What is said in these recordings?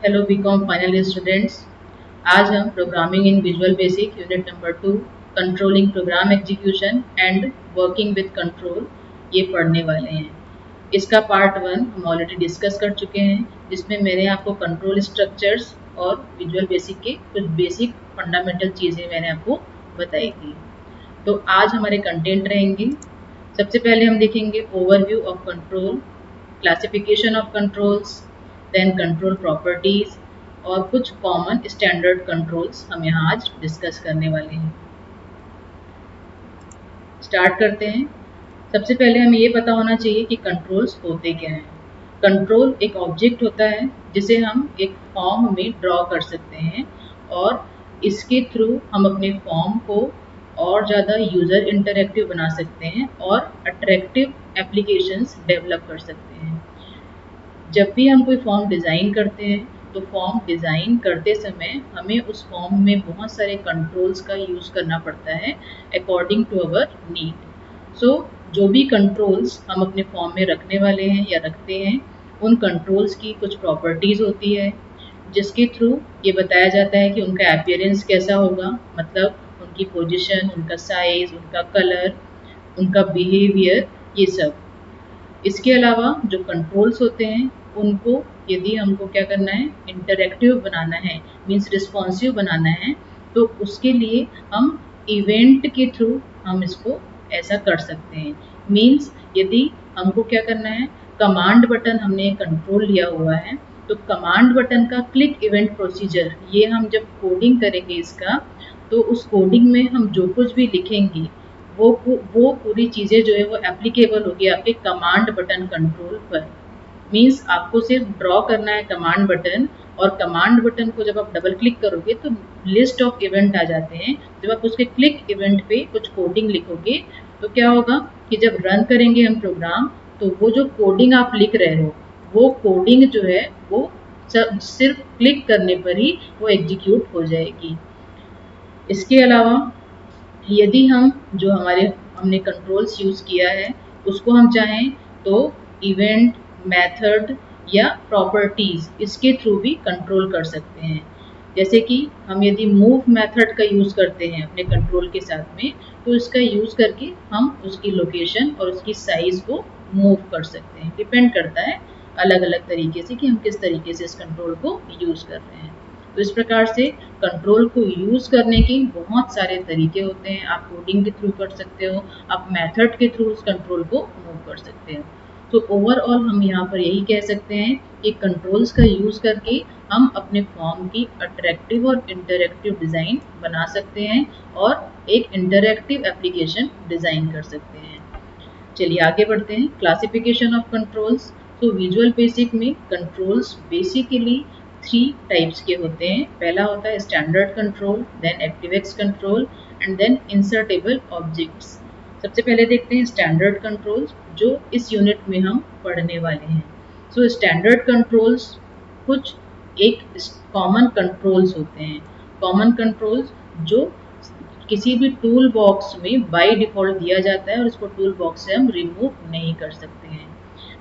Hello BCom final year students. आज हम programming in visual basic unit number 2 controlling program execution and working with control ये पढ़ने वाले हैं। इसका पार्ट 1 हम ऑलरेडी डिस्कस कर चुके हैं, जिसमें मैंने आपको कंट्रोल स्ट्रक्चर्स और विजुअल बेसिक के कुछ बेसिक फंडामेंटल चीज़ें मैंने आपको बताई थी। तो आज हमारे कंटेंट रहेंगे। सबसे पहले हम देखेंगे overview of control, classification of controls, then control properties और कुछ कॉमन स्टैंडर्ड कंट्रोल्स हम यहाँ आज डिस्कस करने वाले हैं। स्टार्ट करते हैं। सबसे पहले हमें ये पता होना चाहिए कि कंट्रोल्स होते क्या हैं। कंट्रोल एक ऑब्जेक्ट होता है जिसे हम एक फॉर्म में ड्रॉ कर सकते हैं और इसके थ्रू हम अपने फॉर्म को और ज़्यादा यूज़र इंटरेक्टिव बना सकते हैं और अट्रैक्टिव एप्लीकेशंस डेवलप कर सकते हैं। जब भी हम कोई फॉर्म डिज़ाइन करते हैं तो फॉर्म डिज़ाइन करते समय हमें उस फॉर्म में बहुत सारे कंट्रोल्स का यूज़ करना पड़ता है अकॉर्डिंग टू अवर नीड। सो जो भी कंट्रोल्स हम अपने फॉर्म में रखने वाले हैं या रखते हैं, उन कंट्रोल्स की कुछ प्रॉपर्टीज़ होती है जिसके थ्रू ये बताया जाता है कि उनका अपीयरेंस कैसा होगा, मतलब उनकी पोजीशन, उनका साइज़, उनका कलर, उनका बिहेवियर, ये सब। इसके अलावा जो कंट्रोल्स होते हैं उनको यदि हमको क्या करना है, इंटरैक्टिव बनाना है, मीन्स रिस्पॉन्सिव बनाना है, तो उसके लिए हम इवेंट के थ्रू हम इसको ऐसा कर सकते हैं। मीन्स यदि हमको क्या करना है, कमांड बटन हमने कंट्रोल लिया हुआ है तो कमांड बटन का क्लिक इवेंट प्रोसीजर, ये हम जब कोडिंग करेंगे इसका, तो उस कोडिंग में हम जो कुछ भी लिखेंगे वो पूरी चीज़ें जो है वो एप्लीकेबल होगी आपके कमांड बटन कंट्रोल पर। मीन्स आपको सिर्फ ड्रॉ करना है कमांड बटन, और कमांड बटन को जब आप डबल क्लिक करोगे तो लिस्ट ऑफ इवेंट आ जाते हैं। जब आप उसके क्लिक इवेंट पे कुछ कोडिंग लिखोगे तो क्या होगा कि जब रन करेंगे हम प्रोग्राम, तो वो जो कोडिंग आप लिख रहे हो वो कोडिंग जो है वो सिर्फ क्लिक करने पर ही वो एग्जीक्यूट हो जाएगी। इसके अलावा यदि हम जो हमने कंट्रोल्स यूज़ किया है उसको हम चाहें तो इवेंट, मेथड या प्रॉपर्टीज़, इसके थ्रू भी कंट्रोल कर सकते हैं। जैसे कि हम यदि मूव मेथड का यूज़ करते हैं अपने कंट्रोल के साथ में, तो इसका यूज़ करके हम उसकी लोकेशन और उसकी साइज़ को मूव कर सकते हैं। डिपेंड करता है अलग अलग तरीके से कि हम किस तरीके से इस कंट्रोल को यूज़ कर रहे हैं। तो इस प्रकार से कंट्रोल को यूज़ करने के बहुत सारे तरीके होते हैं। आप कोडिंग के थ्रू कर सकते हो, आप मेथड के थ्रू उस कंट्रोल को मूव कर सकते हो। तो ओवरऑल हम यहाँ पर यही कह सकते हैं कि कंट्रोल्स का यूज़ करके हम अपने फॉर्म की अट्रैक्टिव और इंटरैक्टिव डिज़ाइन बना सकते हैं और एक इंटरैक्टिव एप्लीकेशन डिज़ाइन कर सकते हैं। चलिए आगे बढ़ते हैं। Classification of controls. तो विजुअल बेसिक में कंट्रोल्स बेसिकली 3 टाइप्स के होते हैं। पहला होता है standard control, then ActiveX control and then insertable objects. सबसे पहले देखते हैं स्टैंडर्ड कंट्रोल्स, जो इस यूनिट में हम पढ़ने वाले हैं। सो स्टैंडर्ड कंट्रोल्स कुछ एक कॉमन कंट्रोल्स होते हैं। कॉमन कंट्रोल्स जो किसी भी टूल बॉक्स में बाय डिफ़ॉल्ट दिया जाता है और इसको टूल बॉक्स से हम रिमूव नहीं कर सकते हैं।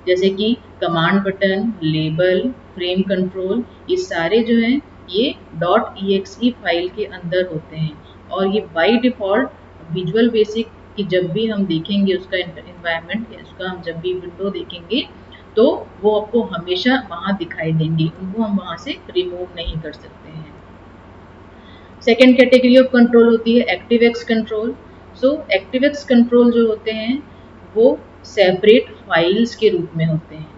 जैसे कि command button, label, frame control, ये सारे जो हैं ये .exe फाइल के अंदर होते हैं और ये बाय डिफ़ॉल्ट विजुअल बेसिक की जब भी हम देखेंगे उसका इन्वायरमेंट, उसका हम जब भी विंडो देखेंगे तो वो आपको हमेशा वहाँ दिखाई देंगे, उनको हम वहाँ से रिमूव नहीं कर सकते हैं। सेकेंड कैटेगरी ऑफ कंट्रोल होती है एक्टिवेक्स कंट्रोल। सो एक्टिवेक्स कंट्रोल जो होते हैं वो सेपरेट फाइल्स के रूप में होते हैं,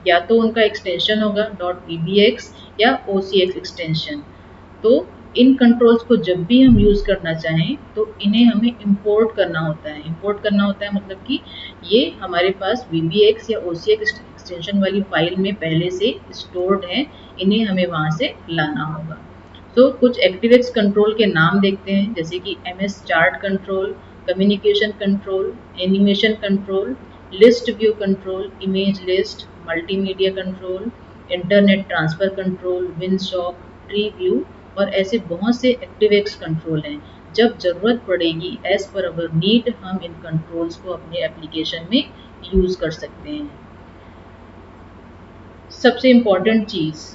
या तो उनका एक्सटेंशन होगा .pbx या ocx एक्सटेंशन। तो इन कंट्रोल्स को जब भी हम यूज़ करना चाहें तो इन्हें हमें इंपोर्ट करना होता है। इंपोर्ट करना होता है मतलब कि ये हमारे पास VBX या OCX एक्सटेंशन वाली फाइल में पहले से स्टोर्ड है, इन्हें हमें वहाँ से लाना होगा। तो कुछ एक्टिवेक्स कंट्रोल के नाम देखते हैं, जैसे कि MS chart control, communication control, animation control, list view control, image list, multimedia control, internet transfer control, Winsock, tree view और ऐसे बहुत से एक्टिवेक्स कंट्रोल हैं। जब ज़रूरत पड़ेगी एज़ पर अवर नीड हम इन कंट्रोल्स को अपने एप्लीकेशन में यूज़ कर सकते हैं। सबसे इम्पॉर्टेंट चीज़,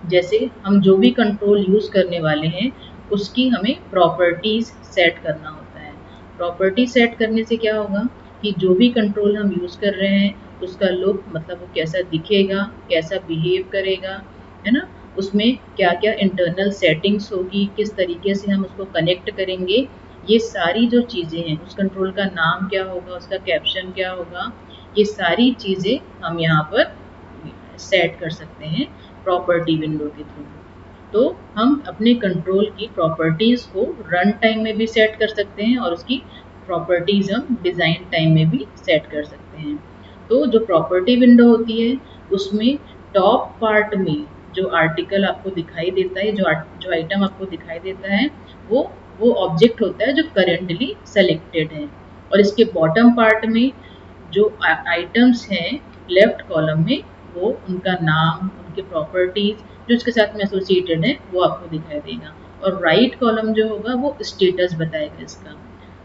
जैसे हम जो भी कंट्रोल यूज़ करने वाले हैं उसकी हमें प्रॉपर्टीज़ सेट करना होता है। प्रॉपर्टी सेट करने से क्या होगा कि जो भी कंट्रोल हम यूज़ कर रहे हैं उसका लुक, मतलब वो कैसा दिखेगा, कैसा बिहेव करेगा, है ना, उसमें क्या क्या इंटरनल सेटिंग्स होगी, किस तरीके से हम उसको कनेक्ट करेंगे, ये सारी जो चीज़ें हैं, उस कंट्रोल का नाम क्या होगा, उसका कैप्शन क्या होगा, ये सारी चीज़ें हम यहाँ पर सेट कर सकते हैं प्रॉपर्टी विंडो के थ्रू। तो हम अपने कंट्रोल की प्रॉपर्टीज़ को रन टाइम में भी सेट कर सकते हैं और उसकी प्रॉपर्टीज़ हम डिज़ाइन टाइम में भी सेट कर सकते हैं। तो जो प्रॉपर्टी विंडो होती है उसमें टॉप पार्ट में जो आर्टिकल आपको दिखाई देता है, जो आइटम आपको दिखाई देता है, वो ऑब्जेक्ट होता है जो करेंटली सेलेक्टेड है। और इसके बॉटम पार्ट में जो आइटम्स हैं लेफ्ट कॉलम में, वो उनका नाम, उनके प्रॉपर्टीज जो इसके साथ में एसोसिएटेड है वो आपको दिखाई देगा। और राइट कॉलम जो होगा वो स्टेटस बताएगा इसका।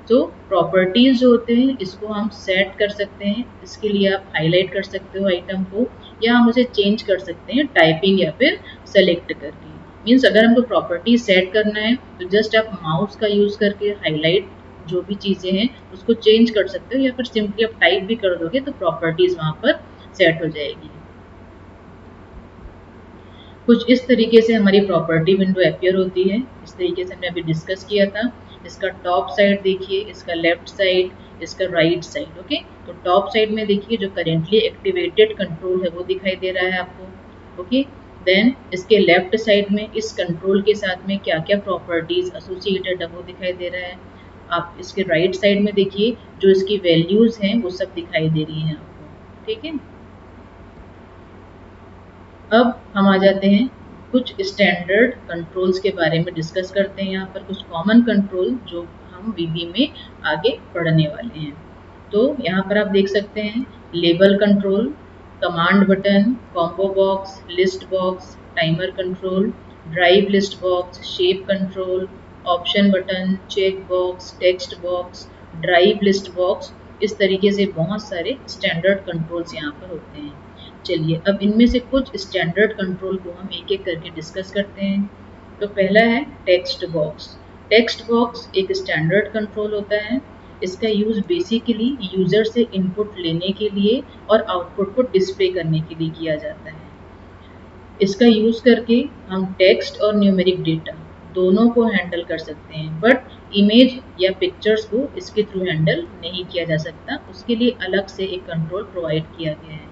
तो प्रॉपर्टीज जो होते हैं इसको हम सेट कर सकते हैं। इसके लिए आप हाईलाइट कर सकते हो आइटम को, या हम उसे चेंज कर सकते हैं टाइपिंग या फिर सेलेक्ट करके। मीन्स अगर हमको प्रॉपर्टी सेट करना है तो जस्ट आप माउस का यूज़ करके हाईलाइट जो भी चीज़ें हैं उसको चेंज कर सकते हो, या फिर सिंपली आप टाइप भी कर दोगे तो प्रॉपर्टीज़ वहाँ पर सेट हो जाएगी। कुछ इस तरीके से हमारी प्रॉपर्टी विंडो अपीयर होती है। इस तरीके से हमने अभी डिस्कस किया था। इसका टॉप साइड देखिए, इसका लेफ्ट साइड, इसका राइट साइड। ओके, तो टॉप साइड में देखिए जो करेंटली एक्टिवेटेड कंट्रोल है वो दिखाई दे रहा है आपको। ओके, देन इसके लेफ्ट साइड में इस कंट्रोल के साथ में क्या क्या प्रॉपर्टीज एसोसिएटेड है वो दिखाई दे रहा है। आप इसके राइट साइड में देखिए जो इसकी वैल्यूज हैं वो सब दिखाई दे रही हैं आपको। ठीक है, अब हम आ जाते हैं कुछ स्टैंडर्ड कंट्रोल्स के बारे में डिस्कस करते हैं। यहाँ पर कुछ कॉमन कंट्रोल जो हम वीबी में आगे पढ़ने वाले हैं। तो यहाँ पर आप देख सकते हैं label control, command button, combo box, list box, timer control, drive list box, shape control, option button, check box, text box, drive list box. इस तरीके से बहुत सारे स्टैंडर्ड कंट्रोल्स यहाँ पर होते हैं। चलिए अब इनमें से कुछ स्टैंडर्ड कंट्रोल को हम एक एक करके डिस्कस करते हैं। तो पहला है टेक्स्ट बॉक्स। टेक्स्ट बॉक्स एक स्टैंडर्ड कंट्रोल होता है। इसका यूज़ बेसिकली यूज़र से इनपुट लेने के लिए और आउटपुट को डिस्प्ले करने के लिए किया जाता है। इसका यूज़ करके हम टेक्स्ट और न्यूमेरिक डेटा दोनों को हैंडल कर सकते हैं, बट इमेज या पिक्चर्स को इसके थ्रू हैंडल नहीं किया जा सकता। उसके लिए अलग से एक कंट्रोल प्रोवाइड किया गया है।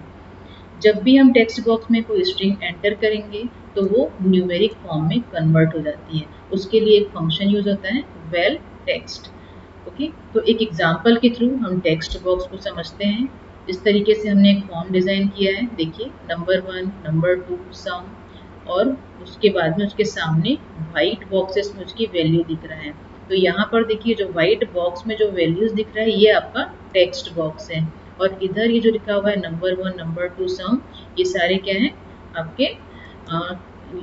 जब भी हम टेक्स्ट बॉक्स में कोई स्ट्रिंग एंटर करेंगे तो वो न्यूमेरिक फॉर्म में कन्वर्ट हो जाती है। उसके लिए एक फंक्शन यूज होता है वेल टेक्स्ट। ओके, तो एक एग्जांपल के थ्रू हम टेक्स्ट बॉक्स को समझते हैं। इस तरीके से हमने एक फॉर्म डिज़ाइन किया है। देखिए नंबर 1, नंबर 2, सम, और उसके बाद में उसके सामने वाइट बॉक्सेस में उसकी वैल्यू दिख रहा है। तो यहाँ पर देखिए जो वाइट बॉक्स में जो वैल्यूज दिख रहा है ये आपका टेक्स्ट बॉक्स है, और इधर ये जो लिखा हुआ है नंबर 1, नंबर 2, सम, ये सारे क्या हैं आपके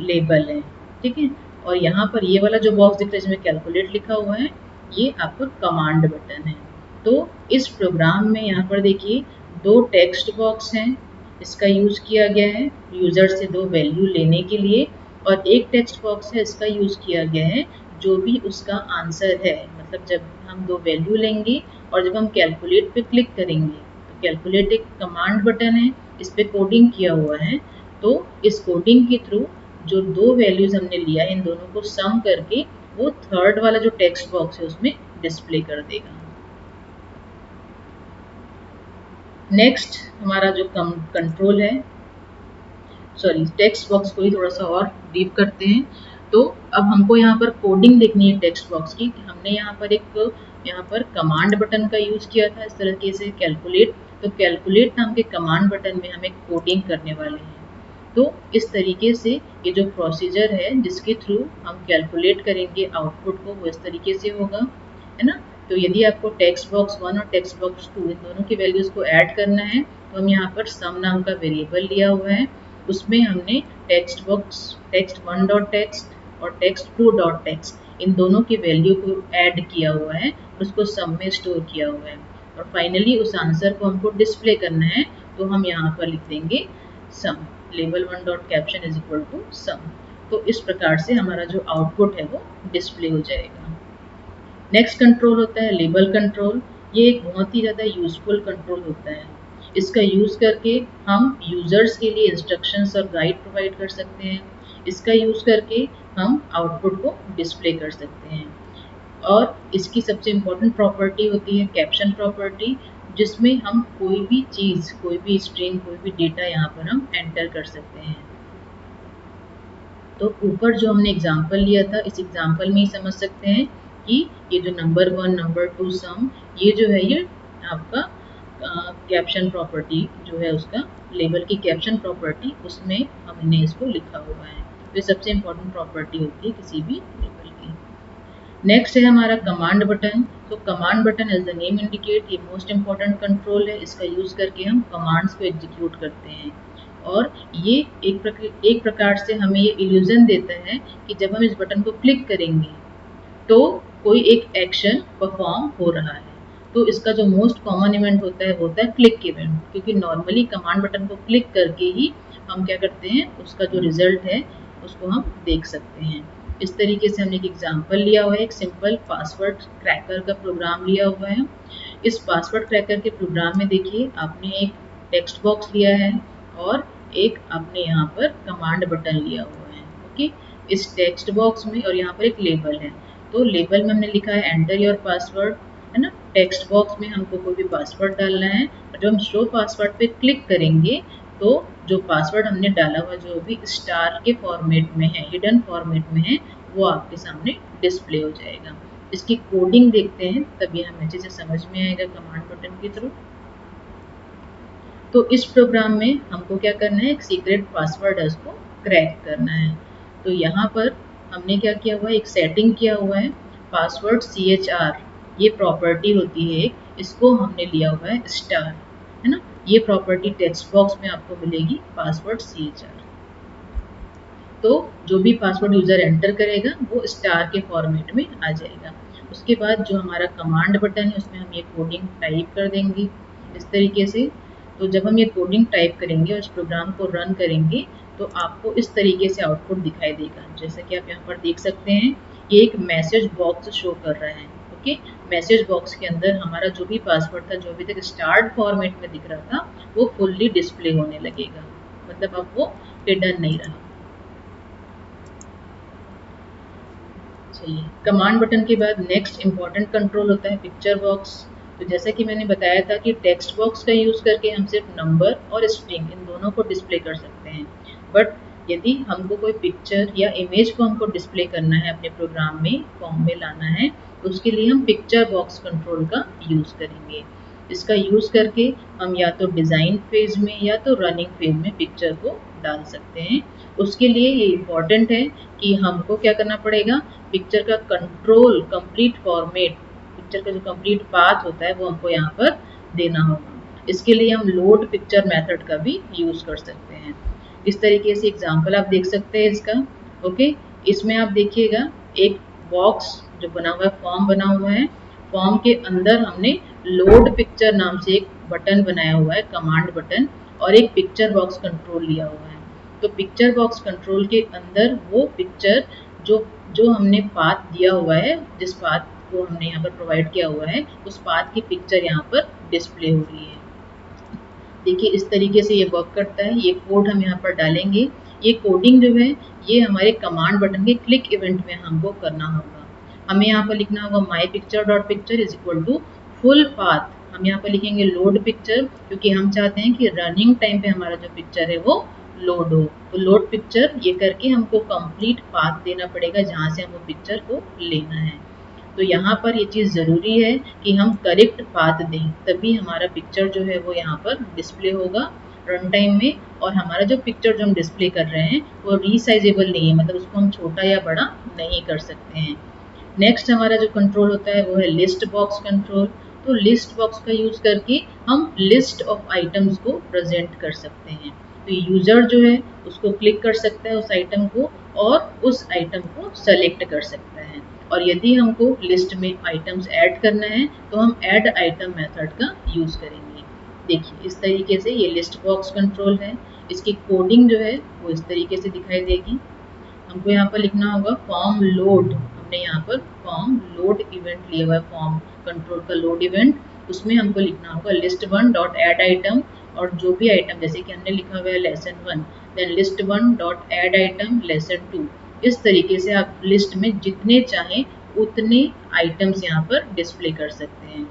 लेबल हैं। ठीक है, और यहाँ पर ये वाला जो बॉक्स दिख रहा है जिसमें कैलकुलेट लिखा हुआ है ये आपका कमांड बटन है। तो इस प्रोग्राम में यहाँ पर देखिए दो टेक्स्ट बॉक्स हैं। इसका यूज़ किया गया है यूज़र से दो वैल्यू लेने के लिए, और एक टेक्स्ट बॉक्स है इसका यूज़ किया गया है जो भी उसका आंसर है। मतलब जब हम दो वैल्यू लेंगे और जब हम कैलकुलेट पे क्लिक करेंगे, तो कैलकुलेट एक कमांड बटन है, इस पर कोडिंग किया हुआ है। तो इस कोडिंग के थ्रू जो दो वैल्यूज हमने लिया है इन दोनों को सम करके वो थर्ड वाला जो टेक्स्ट बॉक्स है उसमें डिस्प्ले कर देगा। नेक्स्ट हमारा जो कंट्रोल है, सॉरी टेक्स्ट बॉक्स को ही थोड़ा सा और डीप करते हैं। तो अब हमको यहाँ पर कोडिंग देखनी है टेक्स्ट बॉक्स की। हमने यहाँ पर कमांड बटन का यूज़ किया था इस तरीके से कैलकुलेट। तो कैलकुलेट नाम के कमांड बटन में हम एक कोडिंग करने वाले हैं। तो इस तरीके से ये जो प्रोसीजर है जिसके थ्रू हम कैलकुलेट करेंगे आउटपुट को वो इस तरीके से होगा, है ना। तो यदि आपको टेक्स्ट बॉक्स 1 और टेक्स्ट बॉक्स 2 इन दोनों की वैल्यूज़ को ऐड करना है तो हम यहाँ पर सम नाम का वेरिएबल लिया हुआ है। उसमें हमने text box text 1 dot text और टेक्स्ट 2 डॉट टेक्स्ट इन दोनों की वैल्यू को ऐड किया हुआ है, उसको सम में स्टोर किया हुआ है, और फाइनली उस आंसर को हमको डिस्प्ले करना है तो हम यहाँ पर लिख देंगे सम। label1.caption is equal to some. तो इस प्रकार से हमारा जो आउटपुट है वो डिस्प्ले हो जाएगा। नेक्स्ट कंट्रोल होता है लेबल कंट्रोल। ये एक बहुत ही ज़्यादा यूजफुल कंट्रोल होता है। इसका यूज़ करके हम यूज़र्स के लिए इंस्ट्रक्शंस और गाइड प्रोवाइड कर सकते हैं। इसका यूज़ करके हम आउटपुट को डिस्प्ले कर सकते हैं। और इसकी सबसे इम्पोर्टेंट प्रॉपर्टी होती है कैप्शन प्रॉपर्टी, जिसमें हम कोई भी चीज़, कोई भी स्ट्रिंग, कोई भी डेटा यहाँ पर हम एंटर कर सकते हैं। तो ऊपर जो हमने एग्जाम्पल लिया था, इस एग्जाम्पल में ही समझ सकते हैं कि ये जो नंबर 1, नंबर 2 सम, ये जो है ये आपका कैप्शन प्रॉपर्टी जो है उसका, लेबल की कैप्शन प्रॉपर्टी, उसमें हमने इसको लिखा हुआ है। तो ये सबसे इम्पोर्टेंट प्रॉपर्टी होती है किसी भी लेबल की। नेक्स्ट है हमारा कमांड बटन। तो command button as the name indicate, ये मोस्ट इम्पॉर्टेंट कंट्रोल है। इसका यूज़ करके हम कमांड्स को एग्जीक्यूट करते हैं। और ये एक प्रकार से हमें ये इल्यूजन देता है कि जब हम इस बटन को क्लिक करेंगे तो कोई एक एक्शन परफॉर्म हो रहा है। तो इसका जो मोस्ट कॉमन इवेंट होता है वो होता है क्लिक इवेंट, क्योंकि नॉर्मली कमांड बटन को क्लिक करके ही हम क्या करते हैं, उसका जो रिजल्ट है उसको हम देख सकते हैं। इस तरीके से हमने एक एग्जाम्पल लिया हुआ है, एक सिंपल पासवर्ड क्रैकर का प्रोग्राम लिया हुआ है। इस पासवर्ड क्रैकर के प्रोग्राम में देखिए आपने एक टेक्स्ट बॉक्स लिया है और एक आपने यहाँ पर कमांड बटन लिया हुआ है। ओके, इस टेक्स्ट बॉक्स में और यहाँ पर एक लेबल है। तो लेबल में हमने लिखा है एंटर योर पासवर्ड, है ना। टेक्स्ट बॉक्स में हमको कोई भी पासवर्ड डालना है और जब हम शो पासवर्ड पे क्लिक करेंगे तो जो पासवर्ड हमने डाला हुआ जो भी स्टार के फॉर्मेट में है, हिडन फॉर्मेट में है, वो आपके सामने डिस्प्ले हो जाएगा। इसकी कोडिंग देखते हैं तभी हमें अच्छे से समझ में आएगा कमांड बटन के थ्रू। तो इस प्रोग्राम में हमको क्या करना है, एक सीक्रेट पासवर्ड है उसको क्रैक करना है। तो यहाँ पर हमने क्या किया हुआ है, एक सेटिंग किया हुआ है पासवर्ड CHR, ये प्रॉपर्टी होती है, इसको हमने लिया हुआ है स्टार, है ना। ये प्रॉपर्टी टेक्स्ट बॉक्स में आपको मिलेगी पासवर्ड CHR। तो जो भी पासवर्ड यूज़र एंटर करेगा वो स्टार के फॉर्मेट में आ जाएगा। उसके बाद जो हमारा कमांड बटन है उसमें हम ये कोडिंग टाइप कर देंगे इस तरीके से। तो जब हम ये कोडिंग टाइप करेंगे और इस प्रोग्राम को रन करेंगे तो आपको इस तरीके से आउटपुट दिखाई देगा। जैसे कि आप यहाँ पर देख सकते हैं, ये एक मैसेज बॉक्स शो कर रहा है। ओके, मैसेज बॉक्स के अंदर हमारा जो भी पासवर्ड था, जो अभी तक स्टार्ट फॉर्मेट में दिख रहा था, वो फुल्ली डिस्प्ले होने लगेगा, मतलब अब वो हिडन नहीं रहा। चलिए, कमांड बटन के बाद नेक्स्ट इम्पॉर्टेंट कंट्रोल होता है पिक्चर बॉक्स। तो जैसा कि मैंने बताया था कि टेक्स्ट बॉक्स का यूज़ करके हम सिर्फ नंबर और स्ट्रिंग इन दोनों को डिस्प्ले कर सकते हैं। बट यदि हमको कोई पिक्चर या इमेज को हमको डिस्प्ले करना है, अपने प्रोग्राम में फॉर्म में लाना है, तो उसके लिए हम पिक्चर बॉक्स कंट्रोल का यूज़ करेंगे। इसका यूज़ करके हम या तो डिज़ाइन फेज में या तो रनिंग फेज में पिक्चर को डाल सकते हैं। उसके लिए ये इम्पॉर्टेंट है कि हमको क्या करना पड़ेगा, पिक्चर का कंट्रोल कंप्लीट फॉर्मेट, पिक्चर का जो कंप्लीट पाथ होता है वो हमको यहाँ पर देना होगा। इसके लिए हम लोड पिक्चर मेथड का भी यूज़ कर सकते हैं। इस तरीके से एग्जांपल आप देख सकते हैं इसका। ओके, इसमें आप देखिएगा एक बॉक्स जो बना हुआ है, फॉर्म बना हुआ है। फॉर्म के अंदर हमने लोड पिक्चर नाम से एक बटन बनाया हुआ है, कमांड बटन, और एक पिक्चर बॉक्स कंट्रोल लिया हुआ है। तो पिक्चर बॉक्स कंट्रोल के अंदर वो पिक्चर जो हमने पाथ दिया हुआ है, जिस पाथ को हमने यहाँ पर प्रोवाइड किया हुआ है, उस पाथ की पिक्चर यहाँ पर डिस्प्ले हो रही है। देखिए इस तरीके से ये वर्क करता है। ये कोड हम यहाँ पर डालेंगे। ये कोडिंग जो है ये हमारे कमांड बटन के क्लिक इवेंट में हमको करना होगा। हमें यहाँ पर लिखना होगा my picture dot picture is equal to full path. हम यहाँ पर लिखेंगे लोड पिक्चर, क्योंकि हम चाहते हैं कि रनिंग टाइम पे हमारा जो पिक्चर है वो लोड हो। तो लोड पिक्चर ये करके हमको कंप्लीट पाथ देना पड़ेगा जहाँ से हम वो पिक्चर को लेना है। तो यहाँ पर ये चीज़ ज़रूरी है कि हम करेक्ट पाथ दें, तभी हमारा पिक्चर जो है वो यहाँ पर डिस्प्ले होगा रन टाइम में। और हमारा जो पिक्चर जो हम डिस्प्ले कर रहे हैं वो रीसाइजेबल नहीं है, मतलब उसको हम छोटा या बड़ा नहीं कर सकते हैं। नेक्स्ट हमारा जो कंट्रोल होता है वो है लिस्ट बॉक्स कंट्रोल। तो लिस्ट बॉक्स का यूज़ करके हम लिस्ट ऑफ आइटम्स को प्रेजेंट कर सकते हैं। तो यूज़र जो है उसको क्लिक कर सकता है उस आइटम को और उस आइटम को सेलेक्ट कर सकता है। और यदि हमको लिस्ट में आइटम्स ऐड करना है तो हम ऐड आइटम मेथड का यूज़ करेंगे। देखिए इस तरीके से ये लिस्ट बॉक्स कंट्रोल है। इसकी कोडिंग जो है वो इस तरीके से दिखाई देगी। हमको यहाँ पर लिखना होगा फॉर्म लोड। हमने यहाँ पर फॉर्म लोड इवेंट लिया हुआ है, फॉर्म कंट्रोल का लोड इवेंट। उसमें हमको लिखना होगा list one dot add item, और जो भी आइटम जैसे कि हमने लिखा हुआ है lesson one, then list one dot add item lesson two. इस तरीके से आप लिस्ट में जितने चाहें उतने आइटम्स यहाँ पर डिस्प्ले कर सकते हैं।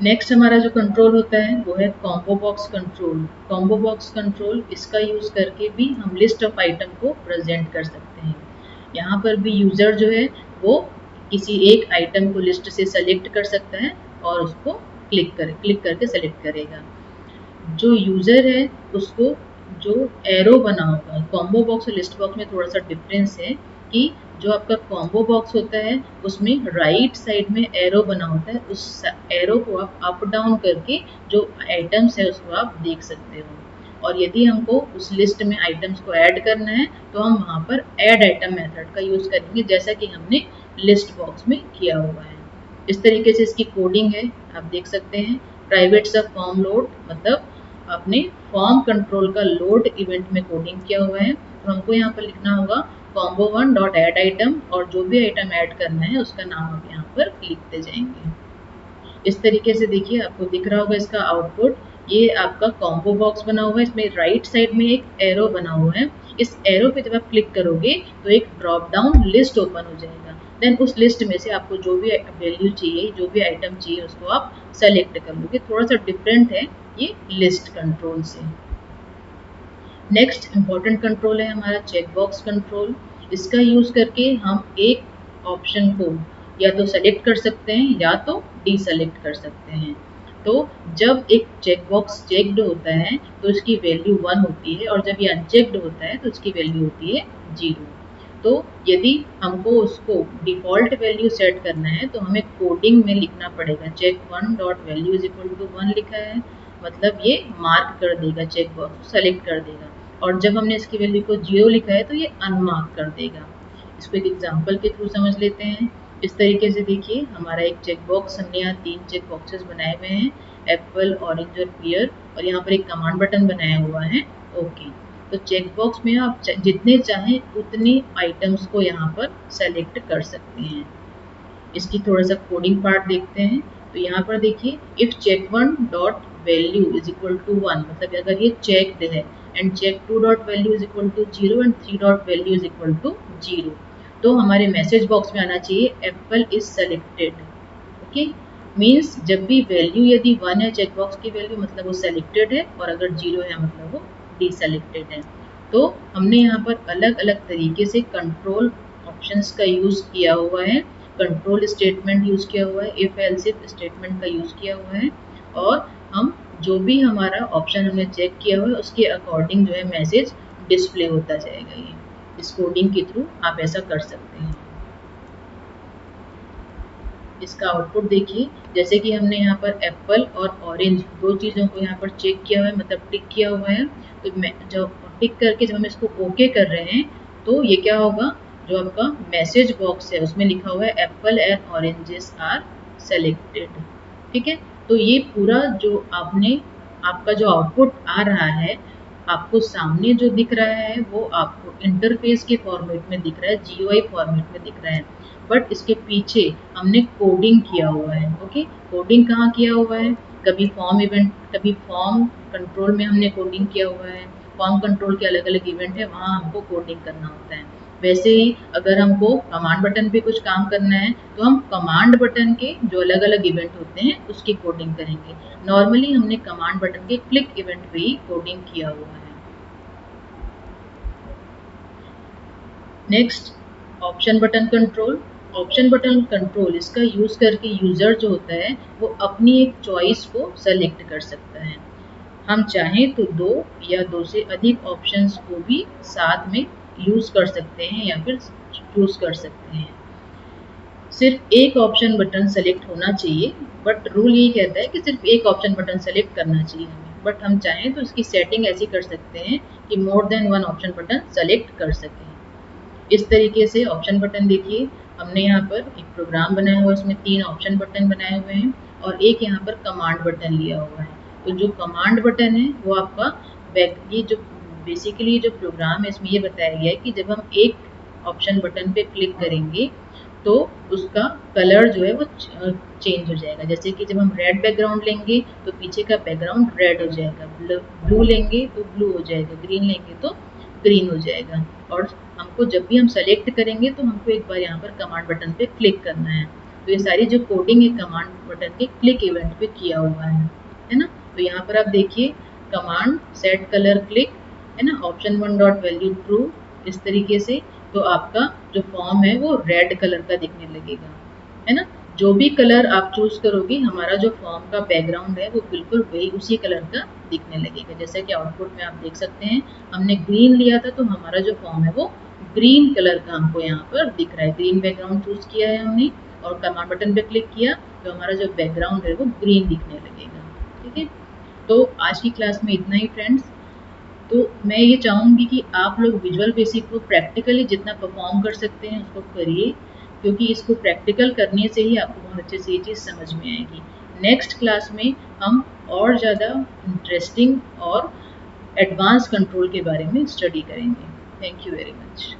नेक्स्ट हमारा जो कंट्रोल होता है वो है combo box control. Combo box control, इसका यूज़ करके भी हम लिस्ट ऑफ आइटम को प्रेजेंट कर सकते हैं। यहाँ पर भी यूज़र जो है वो किसी एक आइटम को लिस्ट से सेलेक्ट कर सकता है और उसको क्लिक करके सेलेक्ट करेगा। जो यूज़र है उसको जो एरो बना होगा, कॉम्बो बॉक्स और लिस्ट बॉक्स में थोड़ा सा डिफरेंस है कि जो आपका कॉम्बो बॉक्स होता है उसमें राइट साइड में एरो बना होता है, उस एरो को आप अप डाउन करके जो आइटम्स है उसको आप देख सकते हो। और यदि हमको उस लिस्ट में आइटम्स को ऐड करना है तो हम वहाँ पर ऐड आइटम मेथड का यूज़ करेंगे, जैसा कि हमने लिस्ट बॉक्स में किया हुआ है। इस तरीके से इसकी कोडिंग है, आप देख सकते हैं। प्राइवेट सब फॉर्म लोड मतलब आपने फॉर्म कंट्रोल का लोड इवेंट में कोडिंग किया हुआ है। तो हमको यहाँ पर लिखना होगा combo one dot add item, और जो भी आइटम ऐड करना है उसका नाम आप यहाँ पर लिखते जाएंगे। इस तरीके से देखिए आपको दिख रहा होगा इसका आउटपुट। ये आपका कॉम्बो बॉक्स बना हुआ है, इसमें राइट साइड में एक एरो बना हुआ है। इस एरो पे जब आप क्लिक करोगे तो एक ड्रॉप डाउन लिस्ट ओपन हो जाएगा। देन उस लिस्ट में से आपको जो भी वैल्यू चाहिए, जो भी आइटम चाहिए, उसको आप सेलेक्ट कर लोगे। थोड़ा सा डिफरेंट है ये लिस्ट कंट्रोल से। नेक्स्ट इम्पॉर्टेंट कंट्रोल है हमारा चेक बॉक्स कंट्रोल। इसका यूज़ करके हम एक ऑप्शन को या तो सेलेक्ट कर सकते हैं या तो डीसेलेक्ट कर सकते हैं। तो जब एक चेक बॉक्स चेक्ड होता है तो इसकी वैल्यू 1 होती है, और जब ये अनचेक्ड होता है तो इसकी वैल्यू होती है 0। तो यदि हमको उसको डिफ़ॉल्ट वैल्यू सेट करना है तो हमें कोडिंग में लिखना पड़ेगा check one dot value is equal to 1 लिखा है, मतलब ये मार्क कर देगा, चेक बॉक्स सेलेक्ट कर देगा। और जब हमने इसकी वैल्यू को 0 लिखा है तो ये अनमार्क कर देगा। इसको एक एग्जांपल के थ्रू समझ लेते हैं। इस तरीके से देखिए हमारा एक चेक बॉक्स, हमने यहाँ 3 चेक बॉक्सेस बनाए हुए हैं, एप्पल, ऑरेंज और पियर, और यहाँ पर एक कमांड बटन बनाया हुआ है ओके। तो चेक बॉक्स में आप जितने चाहें उतने आइटम्स को यहाँ पर सेलेक्ट कर सकते हैं। इसकी थोड़ा सा कोडिंग पार्ट देखते हैं। तो यहाँ पर देखिए if check one dot value is equal to 1, मतलब अगर ये चेक्ड है, and check two dot value is equal to 0 and 3 dot value is equal to 0, तो हमारे मैसेज बॉक्स में आना चाहिए apple is selected. Okay, means जब भी वैल्यू यदि 1 है चेक बॉक्स की वैल्यू, मतलब वो सेलेक्टेड है, और अगर 0 है मतलब वो डीसेलेक्टेड है। तो हमने यहाँ पर अलग अलग तरीके से कंट्रोल ऑप्शंस का यूज़ किया हुआ है। कंट्रोल स्टेटमेंट यूज़ किया हुआ है, इफ एल्स इफ स्टेटमेंट का यूज़ किया हुआ है, और हम जो भी हमारा ऑप्शन हमने चेक किया हुआ है उसके अकॉर्डिंग जो है मैसेज डिस्प्ले होता जाएगा। ये इस कोडिंग के थ्रू आप ऐसा कर सकते हैं। इसका आउटपुट देखिए, जैसे कि हमने यहाँ पर एप्पल और ऑरेंज दो चीज़ों को यहाँ पर चेक किया हुआ है, मतलब टिक किया हुआ है। तो मैं जब टिक करके जब हम इसको ओके कर रहे हैं तो ये क्या होगा, जो आपका मैसेज बॉक्स है उसमें लिखा हुआ है apple and oranges are selected. ठीक है, तो ये पूरा जो आपका जो आउटपुट आ रहा है, आपको सामने जो दिख रहा है वो आपको इंटरफेस के फॉर्मेट में दिख रहा है, GUI फॉर्मेट में दिख रहा है, बट इसके पीछे हमने कोडिंग किया हुआ है। ओके, कोडिंग कहाँ किया हुआ है, कभी फॉर्म इवेंट, कभी फॉर्म कंट्रोल में हमने कोडिंग किया हुआ है। फॉर्म कंट्रोल के अलग अलग इवेंट है, वहाँ हमको कोडिंग करना होता है। वैसे ही अगर हमको कमांड बटन पे कुछ काम करना है तो हम कमांड बटन के जो अलग अलग इवेंट होते हैं उसकी कोडिंग करेंगे। नॉर्मली हमने कमांड बटन के क्लिक इवेंट पे ही कोडिंग किया हुआ है। Next, option button control. Option button control इसका यूज़ करके यूज़र जो होता है वो अपनी एक चॉइस को सेलेक्ट कर सकता है। हम चाहें तो 2 या 2 से अधिक ऑप्शंस को भी साथ में यूज़ कर सकते हैं या फिर चूज़ कर सकते हैं। सिर्फ एक ऑप्शन बटन सेलेक्ट होना चाहिए, बट रूल ये कहता है कि सिर्फ एक ऑप्शन बटन सेलेक्ट करना चाहिए हमें, बट हम चाहें तो इसकी सेटिंग ऐसी कर सकते हैं कि more than 1 option button select कर सकें। इस तरीके से ऑप्शन बटन देखिए, हमने यहाँ पर एक प्रोग्राम बनाया हुआ है, उसमें 3 ऑप्शन बटन बनाए हुए हैं और एक यहाँ पर कमांड बटन लिया हुआ है। तो जो कमांड बटन है वो आपका ये जो बेसिकली जो प्रोग्राम है इसमें ये बताया गया है कि जब हम एक ऑप्शन बटन पे क्लिक करेंगे तो उसका कलर जो है वो चेंज हो जाएगा। जैसे कि जब हम रेड बैकग्राउंड लेंगे तो पीछे का बैकग्राउंड रेड हो जाएगा, ब्लू लेंगे तो ब्लू हो जाएगा, ग्रीन लेंगे तो ग्रीन हो जाएगा। और हमको जब भी हम सेलेक्ट करेंगे तो हमको एक बार यहाँ पर कमांड बटन पे क्लिक करना है। तो ये सारी जो कोडिंग है कमांड बटन के क्लिक इवेंट पे किया हुआ है ना। तो यहाँ पर आप देखिए कमांड सेट कलर क्लिक है ना, ऑप्शन 1 डॉट वैल्यू ट्रू, इस तरीके से तो आपका जो फॉर्म है वो रेड कलर का दिखने लगेगा, है ना। जो भी कलर आप चूज करोगे हमारा जो फॉर्म का बैकग्राउंड है वो बिल्कुल वही उसी कलर का दिखने लगेगा। जैसा कि आउटपुट में आप देख सकते हैं हमने ग्रीन लिया था तो हमारा जो फॉर्म है वो ग्रीन कलर का हमको यहाँ पर दिख रहा है। ग्रीन बैकग्राउंड चूज किया है हमने और कमांड बटन पे क्लिक किया तो हमारा जो बैकग्राउंड है वो ग्रीन दिखने लगेगा। ठीक है, तो आज की क्लास में इतना ही फ्रेंड्स। तो मैं ये चाहूँगी कि आप लोग विजुअल बेसिक को प्रैक्टिकली जितना परफॉर्म कर सकते हैं उसको करिए, क्योंकि इसको प्रैक्टिकल करने से ही आपको बहुत अच्छे से ये चीज़ समझ में आएगी। नेक्स्ट क्लास में हम और ज़्यादा इंटरेस्टिंग और एडवांस कंट्रोल के बारे में स्टडी करेंगे। Thank you very much.